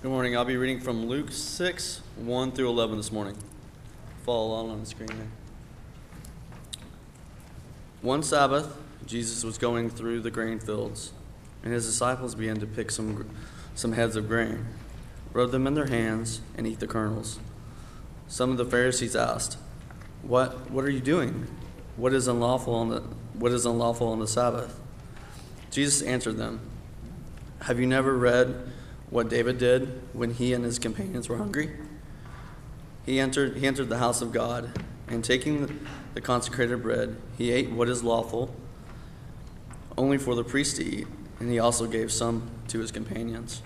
Good morning. I'll be reading from Luke 6, 1 through 11 this morning. Follow along on the screen there. One Sabbath, Jesus was going through the grain fields, and his disciples began to pick some heads of grain, rub them in their hands, and eat the kernels. Some of the Pharisees asked, What are you doing? What is unlawful on the Sabbath?" Jesus answered them, "Have you never read what David did when he and his companions were hungry? He entered the house of God, and taking the consecrated bread, he ate what is lawful only for the priest to eat, and he also gave some to his companions.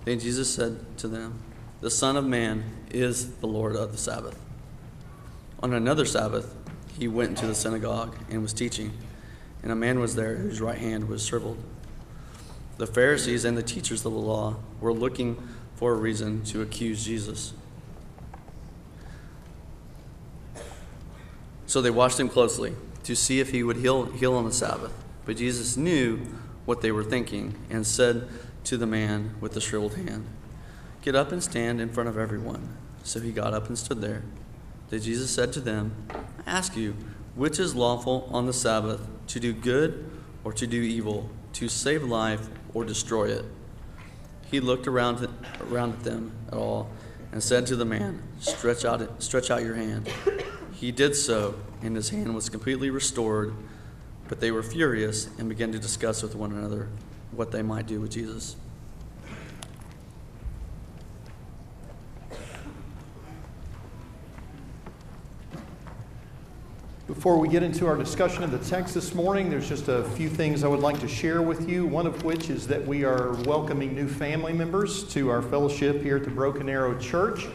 Then Jesus said to them, The Son of Man is the Lord of the Sabbath." On another Sabbath, he went into the synagogue and was teaching, and a man was there whose right hand was shriveled. The Pharisees and the teachers of the law were looking for a reason to accuse Jesus. So they watched him closely to see if he would heal on the Sabbath. But Jesus knew what they were thinking and said to the man with the shriveled hand, "Get up and stand in front of everyone." So he got up and stood there. Then Jesus said to them, "I ask you, which is lawful on the Sabbath, to do good or to do evil, to save life or destroy it?" He looked around at them all and said to the man, Stretch out your hand." He did so, and his hand was completely restored. But they were furious and began to discuss with one another what they might do with Jesus. Before we get into our discussion of the text this morning, there's just a few things I would like to share with you. One of which is that we are welcoming new family members to our fellowship here at the Broken Arrow Church.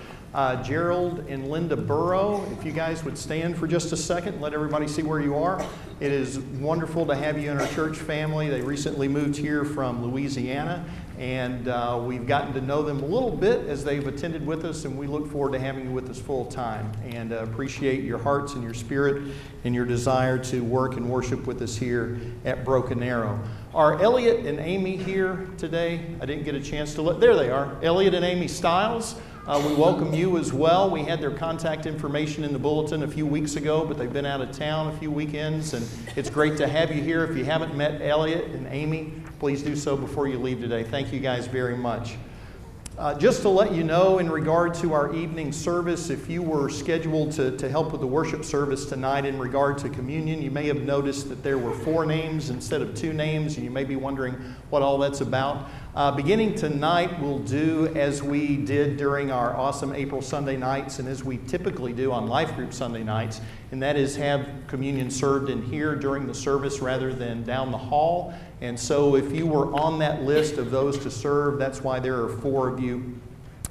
Gerald and Linda Burrow, if you guys would stand for just a second, let everybody see where you are. It is wonderful to have you in our church family. They recently moved here from Louisiana, and we've gotten to know them a little bit as they've attended with us, and we look forward to having you with us full time, and appreciate your hearts and your spirit and your desire to work and worship with us here at Broken Arrow. Are Elliot and Amy here today? I didn't get a chance to look. There they are, Elliot and Amy Stiles. We welcome you as well. We had their contact information in the bulletin a few weeks ago, but they've been out of town a few weekends, and it's great to have you here. If you haven't met Elliot and Amy, please do so before you leave today. Thank you guys very much. Just to let you know, in regard to our evening service, if you were scheduled to help with the worship service tonight in regard to communion, you may have noticed that there were 4 names instead of 2 names, and you may be wondering what all that's about. Beginning tonight, we'll do as we did during our awesome April Sunday nights and as we typically do on Life Group Sunday nights, and that is have communion served in here during the service rather than down the hall. And so if you were on that list of those to serve, that's why there are 4 of you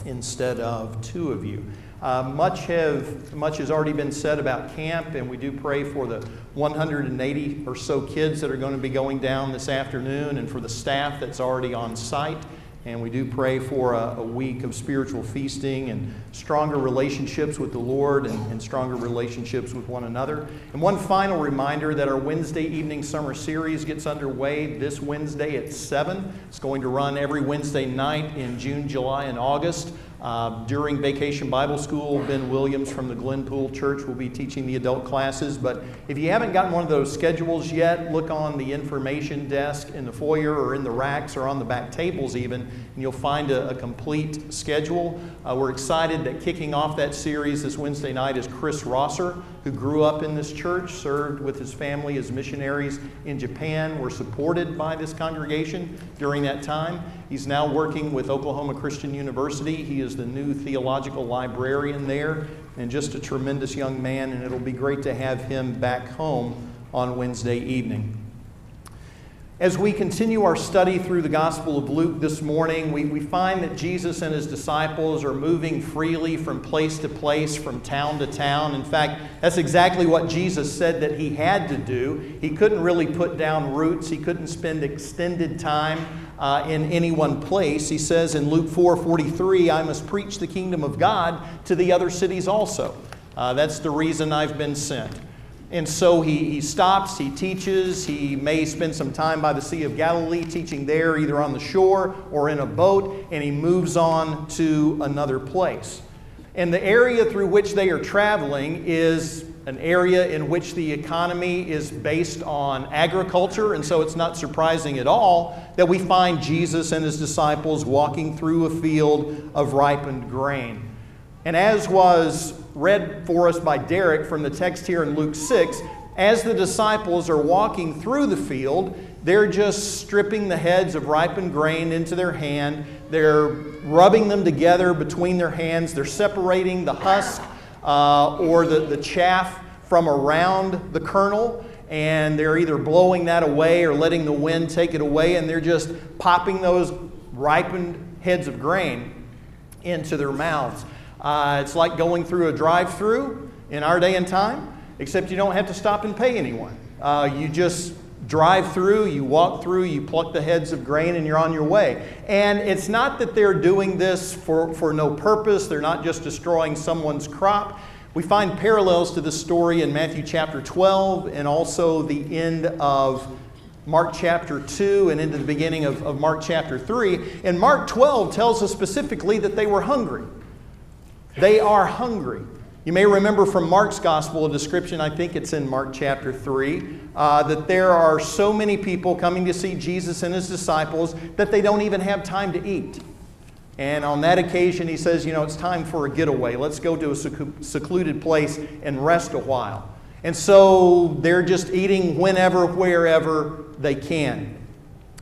instead of 2 of you. Much has already been said about camp, and we do pray for the 180 or so kids that are going to be going down this afternoon, and for the staff that's already on site. And we do pray for a week of spiritual feasting and stronger relationships with the Lord and stronger relationships with one another. And one final reminder that our Wednesday evening summer series gets underway this Wednesday at 7. It's going to run every Wednesday night in June, July, and August. During Vacation Bible School, Ben Williams from the Glenpool Church will be teaching the adult classes. But if you haven't gotten one of those schedules yet, look on the information desk in the foyer or in the racks or on the back tables even, and you'll find a complete schedule. We're excited that kicking off that series this Wednesday night is Chris Rosser, who grew up in this church, served with his family as missionaries in Japan, were supported by this congregation during that time. He's now working with Oklahoma Christian University. He is the new theological librarian there, and just a tremendous young man, and it'll be great to have him back home on Wednesday evening. As we continue our study through the Gospel of Luke this morning, we find that Jesus and his disciples are moving freely from place to place, from town to town. In fact, that's exactly what Jesus said that he had to do. He couldn't really put down roots. He couldn't spend extended time in any one place. He says in Luke 4:43, "I must preach the kingdom of God to the other cities also." That's the reason I've been sent. And so he stops, he teaches, he may spend some time by the Sea of Galilee teaching there, either on the shore or in a boat, and he moves on to another place. And the area through which they are traveling is an area in which the economy is based on agriculture, and so it's not surprising at all that we find Jesus and his disciples walking through a field of ripened grain. And as was read for us by Derek from the text here in Luke 6, as the disciples are walking through the field, they're just stripping the heads of ripened grain into their hand. They're rubbing them together between their hands. They're separating the husk or the chaff from around the kernel, and they're either blowing that away or letting the wind take it away, and they're just popping those ripened heads of grain into their mouths. It's like going through a drive-through in our day and time, except you don't have to stop and pay anyone. You just drive through, you walk through, you pluck the heads of grain, and you're on your way. And it's not that they're doing this for no purpose. They're not just destroying someone's crop. We find parallels to this story in Matthew chapter 12 and also the end of Mark chapter 2 and into the beginning of Mark chapter 3. And Mark 12 tells us specifically that they were hungry. They are hungry. You may remember from Mark's gospel a description, I think it's in Mark chapter 3, that there are so many people coming to see Jesus and his disciples that they don't even have time to eat. And on that occasion, he says, it's time for a getaway. Let's go to a secluded place and rest a while. And so they're just eating whenever, wherever they can.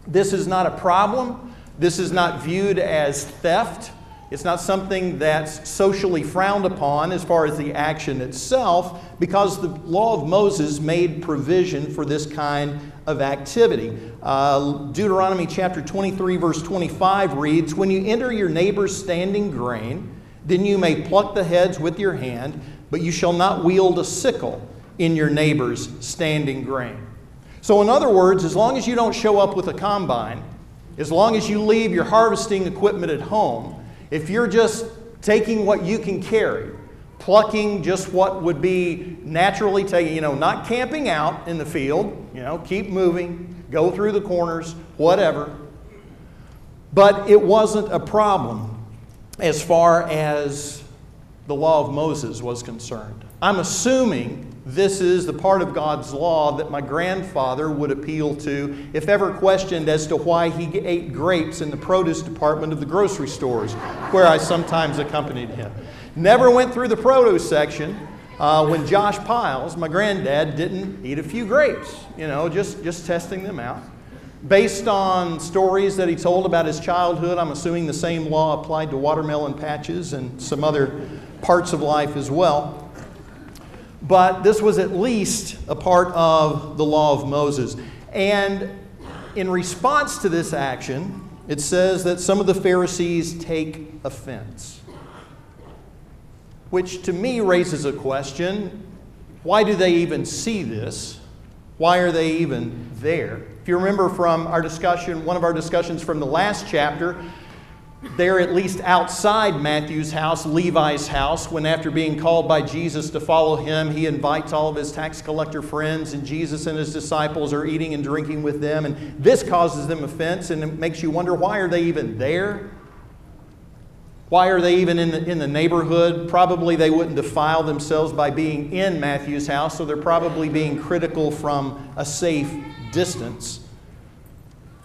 This is not a problem. This is not viewed as theft. It's not something that's socially frowned upon as far as the action itself, because the law of Moses made provision for this kind of activity. Deuteronomy chapter 23 verse 25 reads, "When you enter your neighbor's standing grain, then you may pluck the heads with your hand, but you shall not wield a sickle in your neighbor's standing grain." So in other words, as long as you don't show up with a combine, as long as you leave your harvesting equipment at home, if you're just taking what you can carry, plucking just what would be naturally taken, not camping out in the field, keep moving, go through the corners, whatever. But it wasn't a problem as far as the law of Moses was concerned. I'm assuming this is the part of God's law that my grandfather would appeal to if ever questioned as to why he ate grapes in the produce department of the grocery stores, where I sometimes accompanied him. Never went through the produce section when Josh Pyles, my granddad, didn't eat a few grapes, just testing them out. Based on stories that he told about his childhood, I'm assuming the same law applied to watermelon patches and some other parts of life as well. But this was at least a part of the law of Moses. And in response to this action, it says that some of the Pharisees take offense, which to me raises a question. Why do they even see this? Why are they even there? If you remember from our discussion, one of our discussions from the last chapter, they're at least outside Matthew's house, Levi's house, when after being called by Jesus to follow him, he invites all of his tax collector friends, and Jesus and his disciples are eating and drinking with them, and this causes them offense, and it makes you wonder, why are they even there? Why are they even in the neighborhood? Probably they wouldn't defile themselves by being in Matthew's house, so they're probably being critical from a safe distance.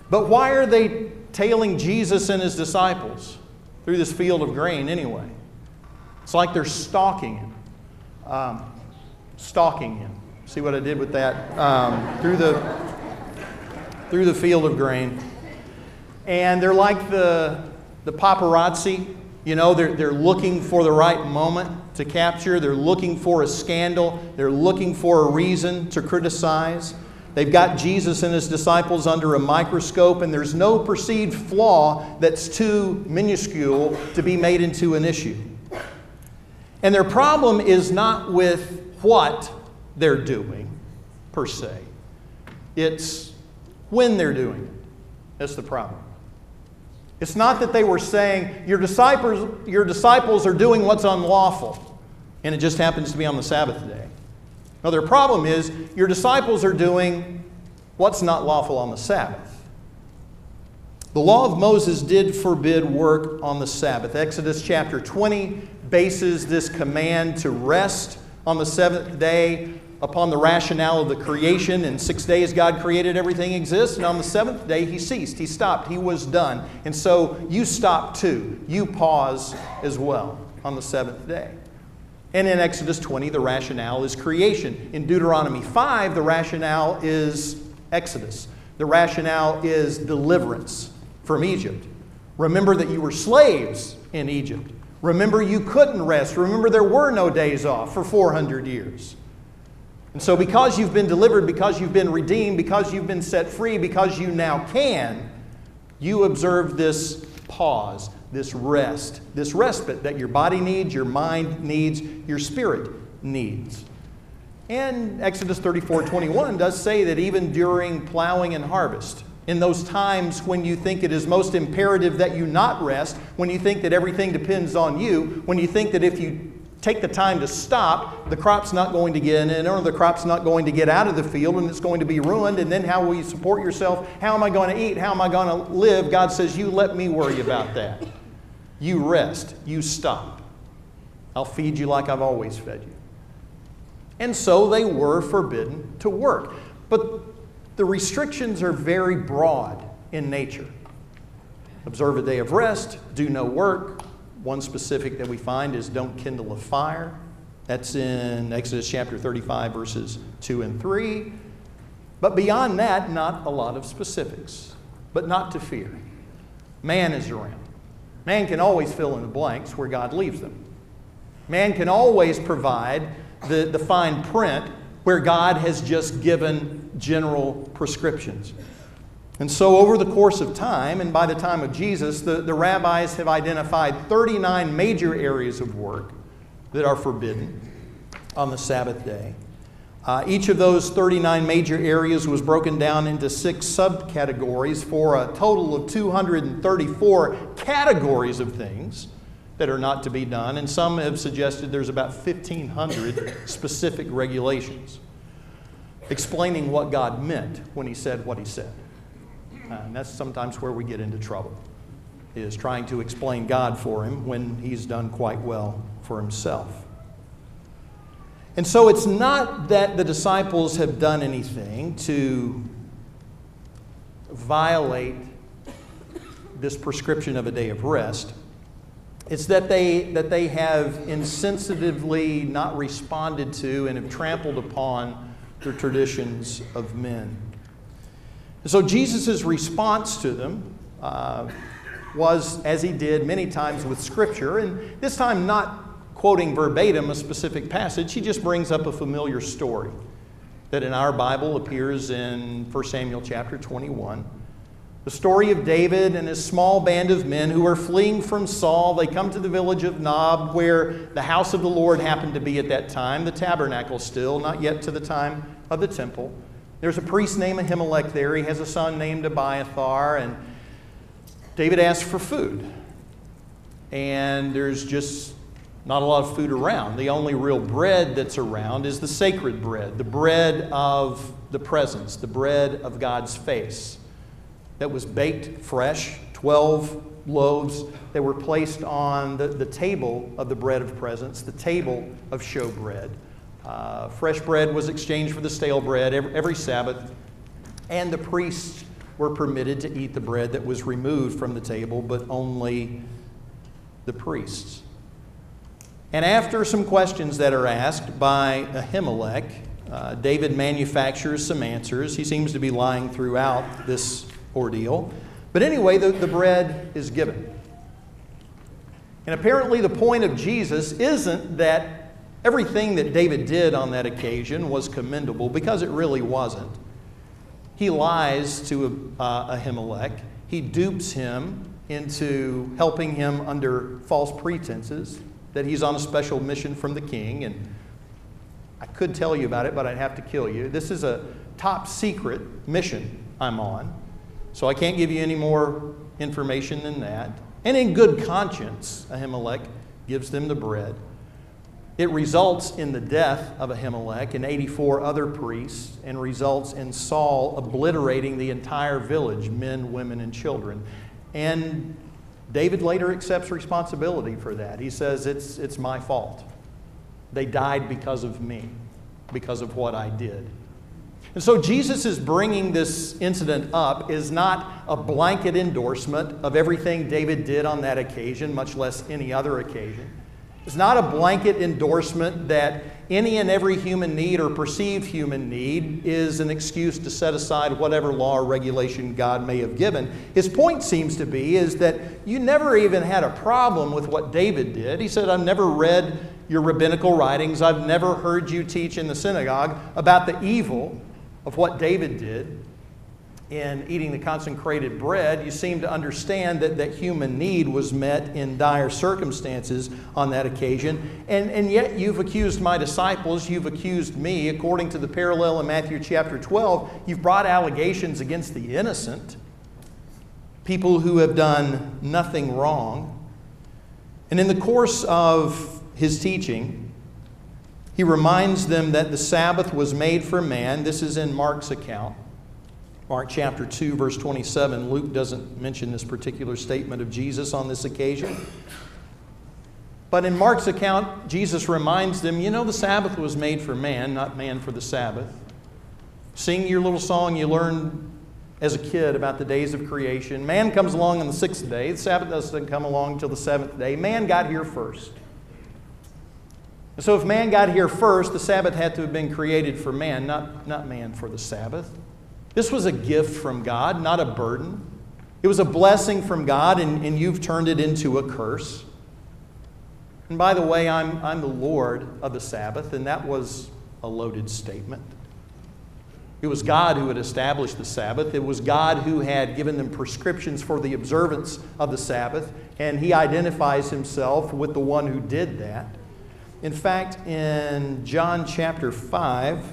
But why are they tailing Jesus and his disciples through this field of grain anyway? It's like they're stalking him. See what I did with that? Through the field of grain. And they're like the paparazzi. They're looking for the right moment to capture. They're looking for a scandal. They're looking for a reason to criticize. They've got Jesus and his disciples under a microscope, and there's no perceived flaw that's too minuscule to be made into an issue. And their problem is not with what they're doing, per se. It's when they're doing it. That's the problem. It's not that they were saying, your disciples are doing what's unlawful, and it just happens to be on the Sabbath day. Now, their problem is your disciples are doing what's not lawful on the Sabbath. The law of Moses did forbid work on the Sabbath. Exodus chapter 20 bases this command to rest on the seventh day upon the rationale of the creation. In 6 days God created everything exists, and on the seventh day He ceased. He stopped. He was done. And so you stop too. You pause as well on the seventh day. And in Exodus 20, the rationale is creation. In Deuteronomy 5, the rationale is Exodus. The rationale is deliverance from Egypt. Remember that you were slaves in Egypt. Remember you couldn't rest. Remember there were no days off for 400 years. And so because you've been delivered, because you've been redeemed, because you've been set free, because you now can, you observe this pause, this respite that your body needs, your mind needs, your spirit needs. And Exodus 34:21 does say that even during plowing and harvest, in those times when you think it is most imperative that you not rest, when you think that everything depends on you, when you think that if you take the time to stop, the crop's not going to get in, or the crop's not going to get out of the field, and it's going to be ruined, and then how will you support yourself? How am I going to eat? How am I going to live? God says, you let me worry about that. You rest. You stop. I'll feed you like I've always fed you. And so they were forbidden to work. But the restrictions are very broad in nature. Observe a day of rest, do no work. One specific that we find is don't kindle a fire. That's in Exodus chapter 35, verses 2 and 3. But beyond that, not a lot of specifics. But not to fear. Man is around. Man can always fill in the blanks where God leaves them. Man can always provide the fine print where God has just given general prescriptions. And so over the course of time, and by the time of Jesus, the rabbis have identified 39 major areas of work that are forbidden on the Sabbath day. Each of those 39 major areas was broken down into 6 subcategories for a total of 234 categories of things that are not to be done, and some have suggested there's about 1,500 specific regulations explaining what God meant when He said what He said. And that's sometimes where we get into trouble, is trying to explain God for Him when He's done quite well for Himself. And so it's not that the disciples have done anything to violate this prescription of a day of rest. It's that they have insensitively not responded to and have trampled upon the traditions of men. And so Jesus' response to them was, as He did many times with Scripture, and this time not quoting verbatim a specific passage, He just brings up a familiar story that in our Bible appears in 1 Samuel chapter 21. The story of David and his small band of men who are fleeing from Saul. They come to the village of Nob, where the house of the Lord happened to be at that time, the tabernacle still, not yet to the time of the temple. There's a priest named Ahimelech there. He has a son named Abiathar, and David asks for food. And there's just not a lot of food around. The only real bread that's around is the sacred bread, the bread of the presence, the bread of God's face, that was baked fresh, 12 loaves that were placed on the table of the bread of presence, the table of showbread. Fresh bread was exchanged for the stale bread every Sabbath, and the priests were permitted to eat the bread that was removed from the table, but only the priests. And after some questions that are asked by Ahimelech, David manufactures some answers. He seems to be lying throughout this ordeal. But anyway, the bread is given. And apparently the point of Jesus isn't that everything that David did on that occasion was commendable, because it really wasn't. He lies to Ahimelech. He dupes him into helping him under false pretenses that he's on a special mission from the king. And I could tell you about it, but I'd have to kill you. This is a top secret mission I'm on, so I can't give you any more information than that. And in good conscience, Ahimelech gives them the bread. It results in the death of Ahimelech and 84 other priests, and results in Saul obliterating the entire village, men, women, and children. And David later accepts responsibility for that. He says, it's my fault. They died because of me, because of what I did. And so Jesus is bringing this incident up is not a blanket endorsement of everything David did on that occasion, much less any other occasion. It's not a blanket endorsement that any and every human need or perceived human need is an excuse to set aside whatever law or regulation God may have given. His point seems to be is that you never even had a problem with what David did. He said, I've never read your rabbinical writings. I've never heard you teach in the synagogue about the evil of what David did in eating the consecrated bread. You seem to understand that human need was met in dire circumstances on that occasion. And yet you've accused my disciples, you've accused me. According to the parallel in Matthew chapter 12, you've brought allegations against the innocent, people who have done nothing wrong. And in the course of his teaching, he reminds them that the Sabbath was made for man. This is in Mark's account. Mark chapter 2, verse 27. Luke doesn't mention this particular statement of Jesus on this occasion. But in Mark's account, Jesus reminds them, you know, the Sabbath was made for man, not man for the Sabbath. Sing your little song you learned as a kid about the days of creation. Man comes along on the sixth day. The Sabbath doesn't come along until the seventh day. Man got here first. And so if man got here first, the Sabbath had to have been created for man, not man for the Sabbath. This was a gift from God, not a burden. It was a blessing from God, and you've turned it into a curse. And by the way, I'm the Lord of the Sabbath, and that was a loaded statement. It was God who had established the Sabbath. It was God who had given them prescriptions for the observance of the Sabbath, and he identifies himself with the one who did that. In fact, in John chapter 5,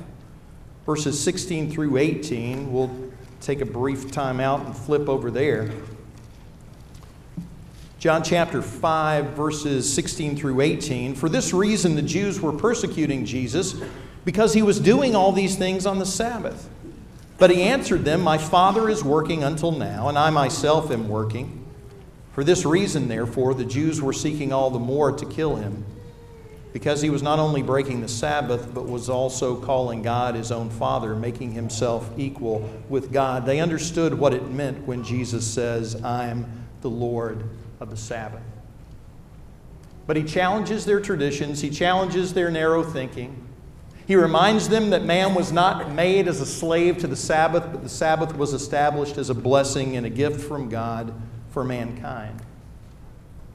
verses 16 through 18, we'll take a brief time out and flip over there. John chapter 5, verses 16 through 18. For this reason the Jews were persecuting Jesus, because he was doing all these things on the Sabbath. But he answered them, my Father is working until now, and I myself am working. For this reason, therefore, the Jews were seeking all the more to kill him, because he was not only breaking the Sabbath, but was also calling God his own Father, making himself equal with God. They understood what it meant when Jesus says, I am the Lord of the Sabbath. But he challenges their traditions. He challenges their narrow thinking. He reminds them that man was not made as a slave to the Sabbath, but the Sabbath was established as a blessing and a gift from God for mankind.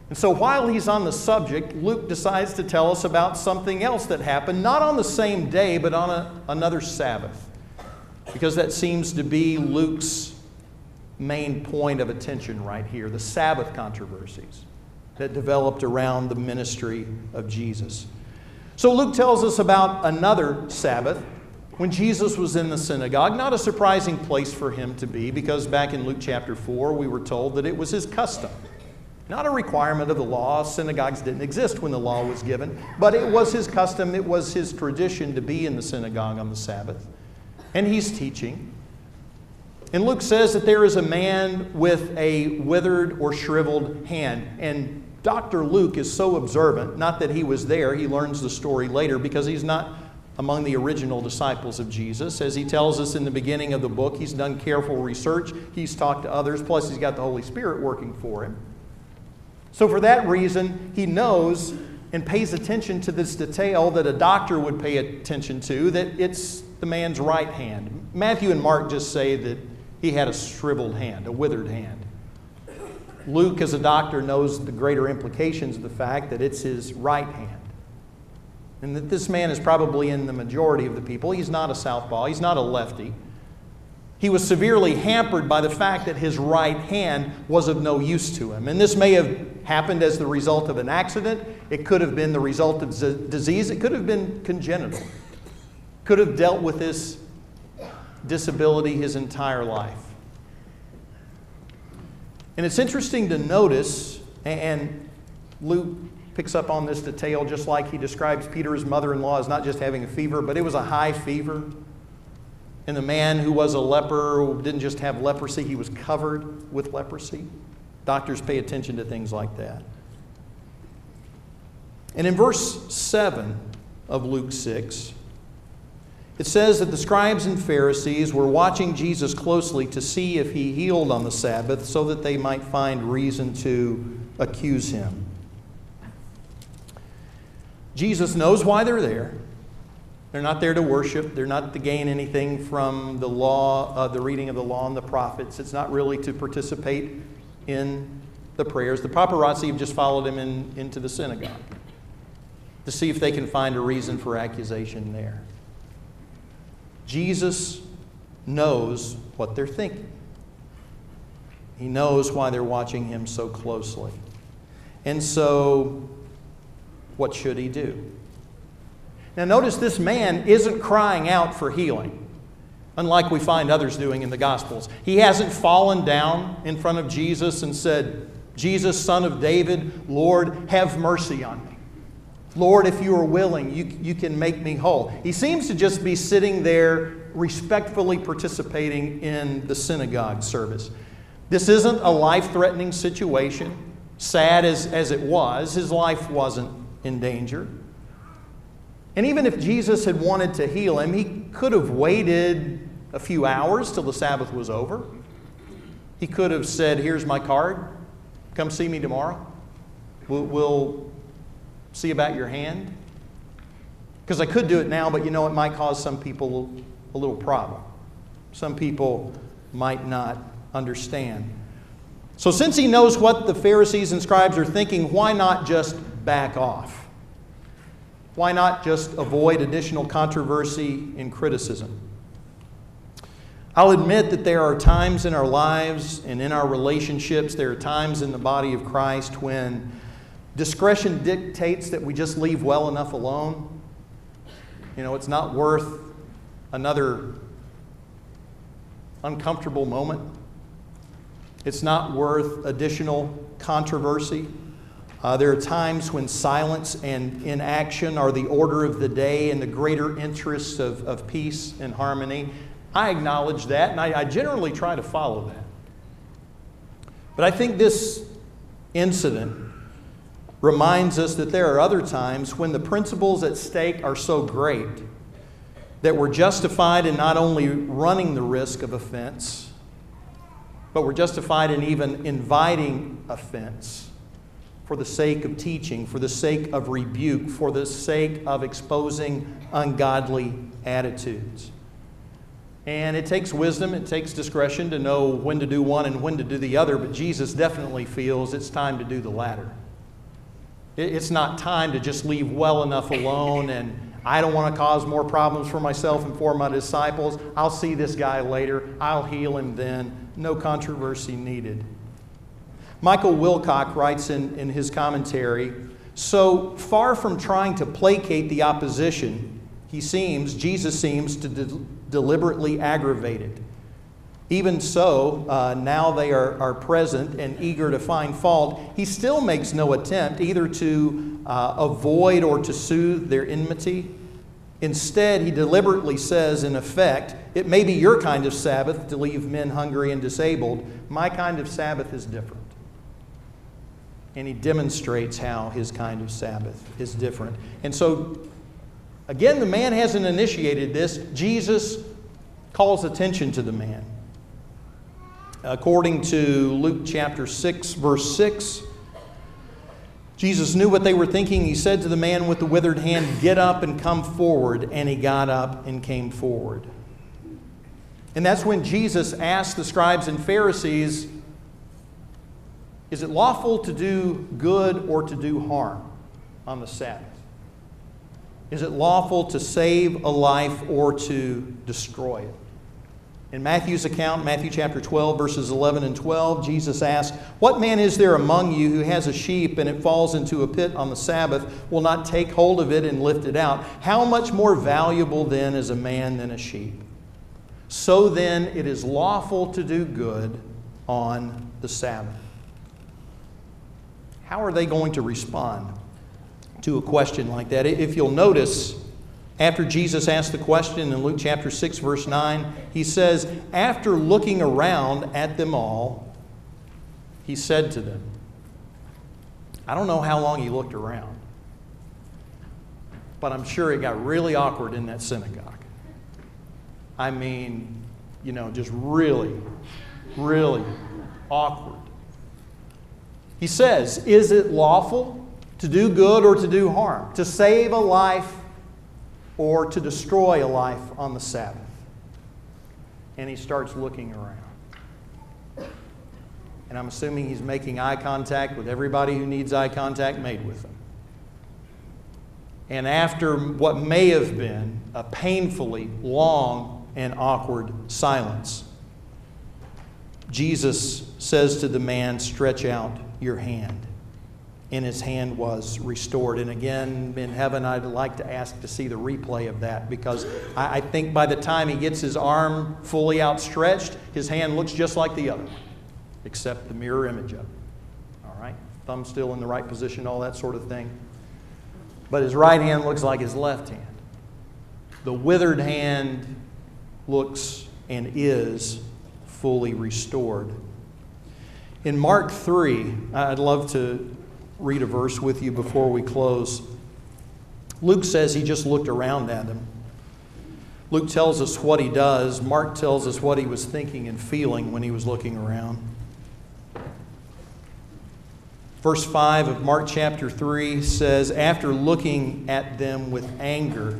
And so while he's on the subject, Luke decides to tell us about something else that happened, not on the same day, but on another Sabbath, because that seems to be Luke's main point of attention right here, the Sabbath controversies that developed around the ministry of Jesus. So Luke tells us about another Sabbath when Jesus was in the synagogue. Not a surprising place for him to be, because back in Luke chapter 4, we were told that it was his custom. Not a requirement of the law. Synagogues didn't exist when the law was given, but it was his custom, it was his tradition to be in the synagogue on the Sabbath. And he's teaching. And Luke says that there is a man with a withered or shriveled hand. And Dr. Luke is so observant, not that he was there, he learns the story later, because he's not among the original disciples of Jesus. As he tells us in the beginning of the book, he's done careful research, he's talked to others, plus he's got the Holy Spirit working for him. So for that reason, he knows and pays attention to this detail that a doctor would pay attention to, that it's the man's right hand. Matthew and Mark just say that he had a shriveled hand, a withered hand. Luke, as a doctor, knows the greater implications of the fact that it's his right hand. And that this man is probably in the majority of the people. He's not a southpaw, he's not a lefty. He was severely hampered by the fact that his right hand was of no use to him. And this may have happened as the result of an accident. It could have been the result of disease. It could have been congenital. Could have dealt with this disability his entire life. And it's interesting to notice, and Luke picks up on this detail, just like he describes Peter's mother-in-law as not just having a fever, but it was a high fever. And the man who was a leper didn't just have leprosy, he was covered with leprosy. Doctors pay attention to things like that. And in verse 7 of Luke 6, it says that the scribes and Pharisees were watching Jesus closely to see if he healed on the Sabbath so that they might find reason to accuse him. Jesus knows why they're there. They're not there to worship. They're not to gain anything from the law, the reading of the law and the prophets. It's not really to participate in the prayers. The paparazzi have just followed him into the synagogue to see if they can find a reason for accusation there. Jesus knows what they're thinking. He knows why they're watching him so closely. And so, what should he do? Now notice this man isn't crying out for healing, unlike we find others doing in the Gospels. He hasn't fallen down in front of Jesus and said, "Jesus, Son of David, Lord, have mercy on me. Lord, if you are willing, you can make me whole." He seems to just be sitting there respectfully participating in the synagogue service. This isn't a life-threatening situation. Sad as it was, his life wasn't in danger. And even if Jesus had wanted to heal him, he could have waited a few hours till the Sabbath was over. He could have said, "Here's my card. Come see me tomorrow. We'll see about your hand." Because I could do it now, but it might cause some people a little problem. Some people might not understand. So since he knows what the Pharisees and scribes are thinking, why not just back off? Why not just avoid additional controversy and criticism? I'll admit that there are times in our lives and in our relationships, there are times in the body of Christ when discretion dictates that we just leave well enough alone. It's not worth another uncomfortable moment. It's not worth additional controversy. There are times when silence and inaction are the order of the day in the greater interests of peace and harmony. I acknowledge that, and I generally try to follow that. But I think this incident reminds us that there are other times when the principles at stake are so great that we're justified in not only running the risk of offense, but we're justified in even inviting offense for the sake of teaching, for the sake of rebuke, for the sake of exposing ungodly attitudes. And it takes wisdom, it takes discretion to know when to do one and when to do the other, but Jesus definitely feels it's time to do the latter. It's not time to just leave well enough alone and I don't want to cause more problems for myself and for my disciples. I'll see this guy later. I'll heal him then. No controversy needed. Michael Wilcock writes in his commentary, "So far from trying to placate the opposition, Jesus seems to deliberately aggravate it. Even so, now they are present and eager to find fault, he still makes no attempt either to avoid or to soothe their enmity. Instead, he deliberately says, in effect, it may be your kind of Sabbath to leave men hungry and disabled. My kind of Sabbath is different." And he demonstrates how his kind of Sabbath is different. And so, again, the man hasn't initiated this. Jesus calls attention to the man. According to Luke chapter 6, verse 6, Jesus knew what they were thinking. He said to the man with the withered hand, "Get up and come forward." And he got up and came forward. And that's when Jesus asked the scribes and Pharisees, is it lawful to do good or to do harm on the Sabbath? Is it lawful to save a life or to destroy it? In Matthew's account, Matthew chapter 12, verses 11 and 12, Jesus asked, "What man is there among you who has a sheep and it falls into a pit on the Sabbath, will not take hold of it and lift it out? How much more valuable then is a man than a sheep? So then it is lawful to do good on the Sabbath." How are they going to respond? to a question like that. If you'll notice, after Jesus asked the question in Luke chapter 6, verse 9, he says, after looking around at them all, he said to them, I don't know how long he looked around, but I'm sure it got really awkward in that synagogue. I mean, just really, really awkward. He says, is it lawful to do good or to do harm, to save a life or to destroy a life on the Sabbath? And he starts looking around. And I'm assuming he's making eye contact with everybody who needs eye contact made with him. And after what may have been a painfully long and awkward silence, Jesus says to the man, stretch out your hand. And his hand was restored. And again, in heaven, I'd like to ask to see the replay of that, because I think by the time he gets his arm fully outstretched, his hand looks just like the other one, except the mirror image of it. All right? Thumb still in the right position, all that sort of thing. But his right hand looks like his left hand. The withered hand looks and is fully restored. In Mark 3, I'd love to read a verse with you before we close. Luke says he just looked around at him. Luke tells us what he does. Mark tells us what he was thinking and feeling when he was looking around. Verse 5 of Mark chapter 3 says, after looking at them with anger,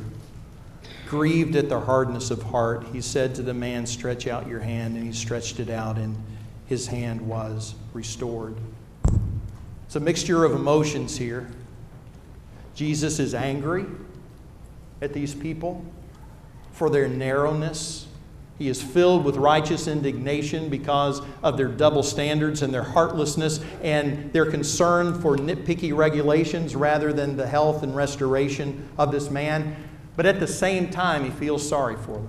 grieved at their hardness of heart, he said to the man, stretch out your hand. And he stretched it out, and his hand was restored. It's a mixture of emotions here. Jesus is angry at these people for their narrowness. He is filled with righteous indignation because of their double standards and their heartlessness and their concern for nitpicky regulations rather than the health and restoration of this man. But at the same time, he feels sorry for them,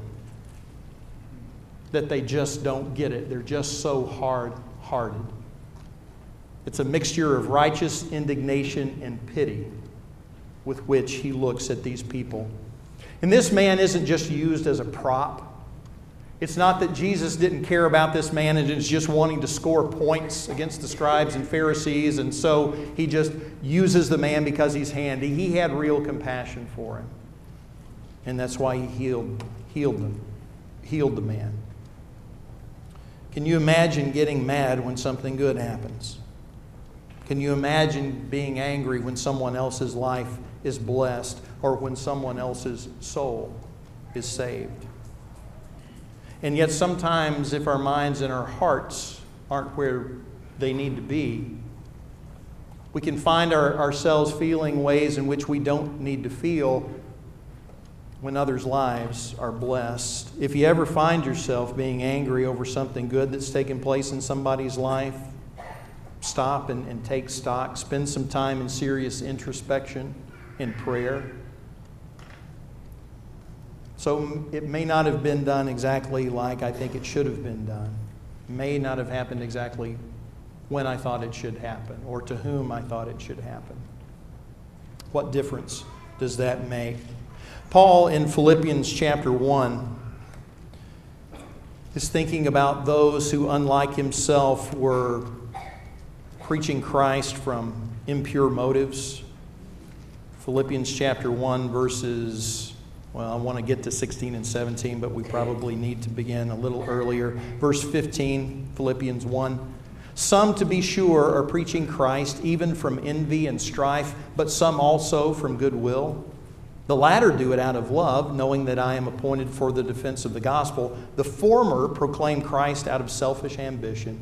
that they just don't get it. They're just so hard-hearted. It's a mixture of righteous indignation and pity with which he looks at these people. And this man isn't just used as a prop. It's not that Jesus didn't care about this man and is just wanting to score points against the scribes and Pharisees, and so he just uses the man because he's handy. He had real compassion for him. And that's why he healed the man. Can you imagine getting mad when something good happens? Can you imagine being angry when someone else's life is blessed or when someone else's soul is saved? And yet sometimes if our minds and our hearts aren't where they need to be, we can find ourselves feeling ways in which we don't need to feel when others' lives are blessed. If you ever find yourself being angry over something good that's taken place in somebody's life, stop and take stock. Spend some time in serious introspection and prayer. So it may not have been done exactly like I think it should have been done. It may not have happened exactly when I thought it should happen or to whom I thought it should happen. What difference does that make? Paul in Philippians chapter 1 is thinking about those who, unlike himself, were preaching Christ from impure motives. Philippians chapter 1 verses, I want to get to 16 and 17, but we probably need to begin a little earlier. Verse 15, Philippians 1. Some, to be sure, are preaching Christ even from envy and strife, but some also from goodwill. The latter do it out of love, knowing that I am appointed for the defense of the gospel. The former proclaim Christ out of selfish ambition,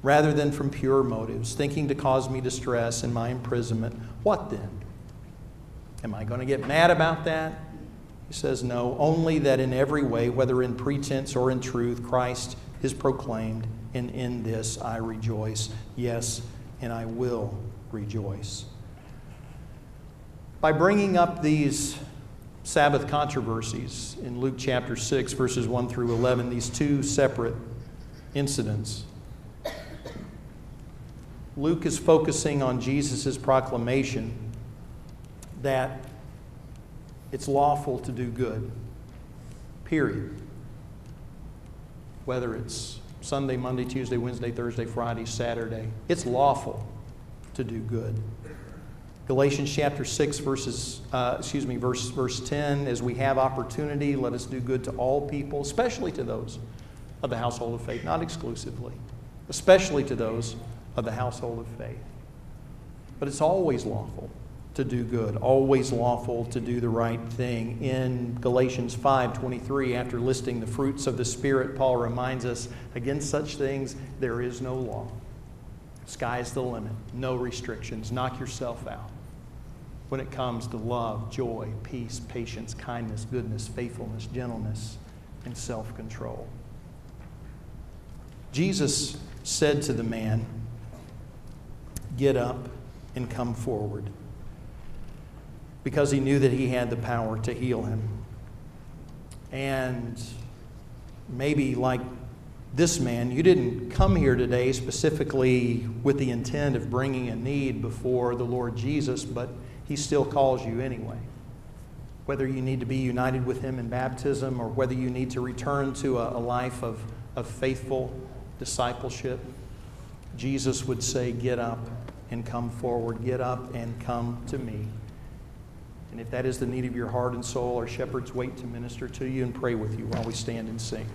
rather than from pure motives, thinking to cause me distress in my imprisonment. What then? Am I going to get mad about that? He says, no, only that in every way, whether in pretense or in truth, Christ is proclaimed, and in this I rejoice. Yes, and I will rejoice. By bringing up these Sabbath controversies in Luke chapter 6, verses 1 through 11, these two separate incidents, Luke is focusing on Jesus' proclamation that it's lawful to do good. Period. Whether it's Sunday, Monday, Tuesday, Wednesday, Thursday, Friday, Saturday, it's lawful to do good. Galatians chapter 6, verse 10, as we have opportunity, let us do good to all people, especially to those of the household of faith, not exclusively, especially to those of the household of faith. But it's always lawful to do good, always lawful to do the right thing. In Galatians 5:23, after listing the fruits of the Spirit, Paul reminds us, against such things there is no law. Sky's the limit, no restrictions. Knock yourself out when it comes to love, joy, peace, patience, kindness, goodness, faithfulness, gentleness, and self-control. Jesus said to the man, "Get up and come forward," because he knew that he had the power to heal him. And maybe like this man, you didn't come here today specifically with the intent of bringing a need before the Lord Jesus, but he still calls you anyway. Whether you need to be united with him in baptism or whether you need to return to a life of faithful discipleship, Jesus would say, "Get up and come forward. Get up and come to me." And if that is the need of your heart and soul, our shepherds wait to minister to you and pray with you while we stand and sing.